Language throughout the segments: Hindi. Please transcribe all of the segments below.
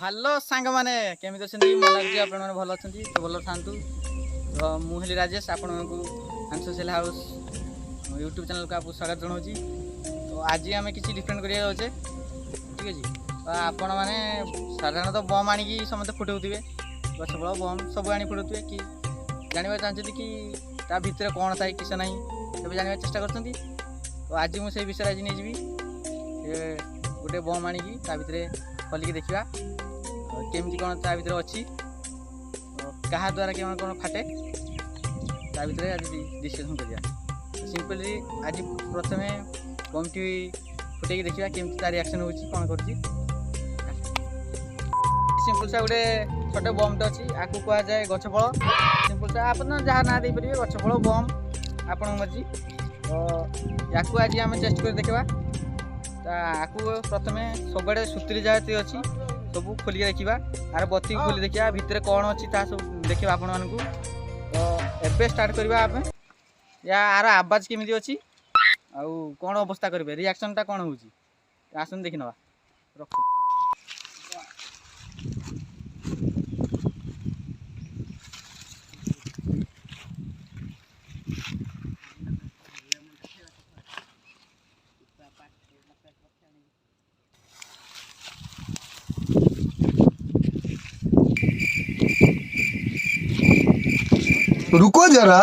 हेलो सांग मैंने केमी अच्छा मैं लगे आप भल अच्छा तो भल था तो मुझे राजेश आपण आंसोसियल हाउस यूट्यूब चैनल को आपको स्वागत जनाऊँ। तो आज आम किसी डिफरेंट करा ठीक अच्छे तो आपण मैंने साधारणतः बम आणिकी समस्त फुटाऊे गछ फल बम सब आनी फुटाऊे कि जानवा चाहते कि ता भितर कौन था किस ना सब जानवा चेष्टा कर। तो आज मुझे विषय आज नहीं गोटे बम आणिकी ता भितर खोलिकी देखा केमती कौन ता भितर अच्छी क्या द्वारा कौन कौन फाटे ता भितर आज डिस्कसन करिया। सिंपली आज प्रथमे बम टी फुटेकी देखा केमती तार रिएक्शन होची कौन कर। सिंपल सा गोटे छोटे बमटे अच्छी आपको कह जाए गछफल सिंपल सा आप जहाँ ना दे पारे गछफल बम आपण मर्जी। तो या आज आम टेस्ट कर देखा आपको प्रथमे सब सुतरी जहाँ अच्छी सब खोलिक देखा आर बत्ती खोली देखा भितर कौन अच्छी सब देखा आपण मानू। तो एबे स्टार्ट करवा या आर आवाज केमी अच्छी आउ कौन अवस्था करेंगे रिएक्शनटा कौन हो आसन देखी नवा रख। रुको जरा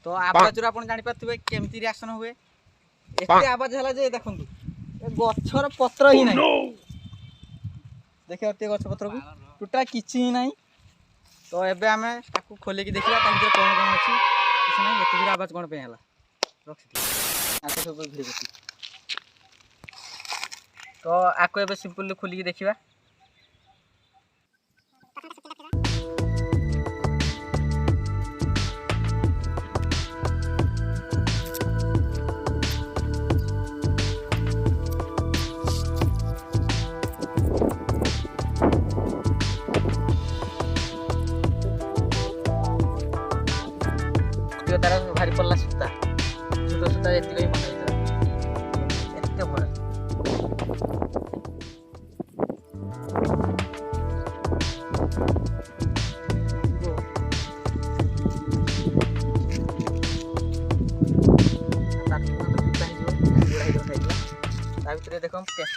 तो आवाज जानी पारे केमती रिएक्शन हुए एते आवाज है जे देखु गछर पत्र ही नहीं देखिए गछ पत्र को टोटा किसी ही नहीं। तो एबे आमे ताकू खोलिकी देखा कौन कौन अच्छी किसी ना ये आवाज कौन पे रखी सब भिड़। तो आपको एबे सिंपल खोलिकी देखा तार भारी पड़ा सूता छोट सूता ये बड़ा देख पेपर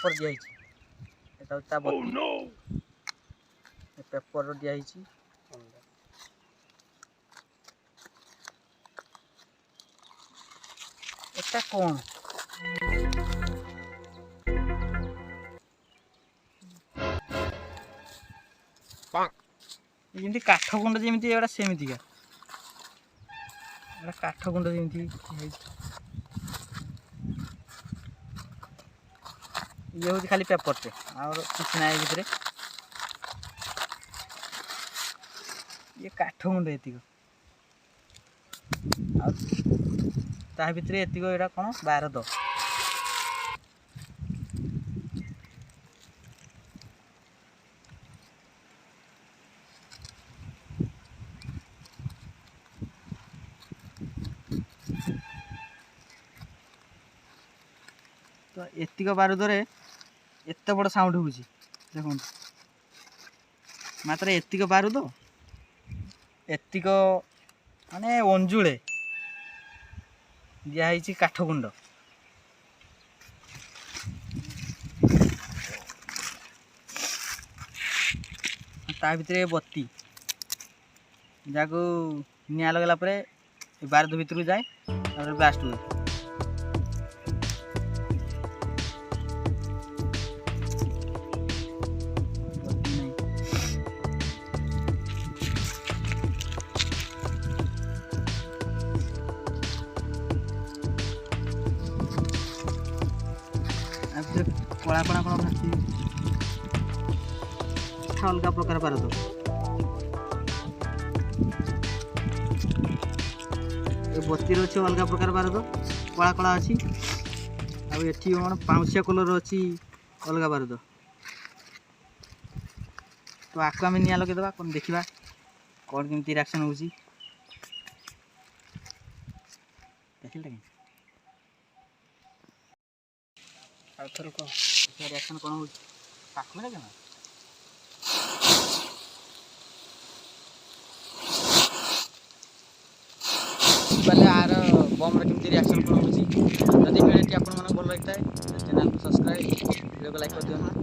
दिखाई पेपर दिखाई एटा कौन जमी काठ गुंड जमी सेमती काठ गुंड जमी ये हूँ खाली पेपरटे किसी ना भितर ये काठ गुंड ये ता भितर एतिक एटा कौन बारद तो एतिक बारूदे एत बड़ साउंड हो देखो मात्र एतिक बारूद एतिक माने अंजुले दिखाई काठ गुंड ता भितर बत्ती जहाँ निआ लगला बारूद भितर जाए ब्लास्ट हुए। कला कला कौन भाई अलग प्रकार बारूद बत्तीर अच्छे अलग प्रकार बारूद कला कला अच्छी आठी कौन पाउसिया कलर अच्छी अलग बारूद तो आକୁ आम निआ लगेदेवा कौन देखा कौन केमती रिएक्शन हो रिएक्शन कौन हो पाखु ना क्या आर बम केमती रिएक्शन कौन हो भिडियो आपको भल लगी है चैनल को सब्सक्राइब वीडियो को लाइक कर दिखाँ।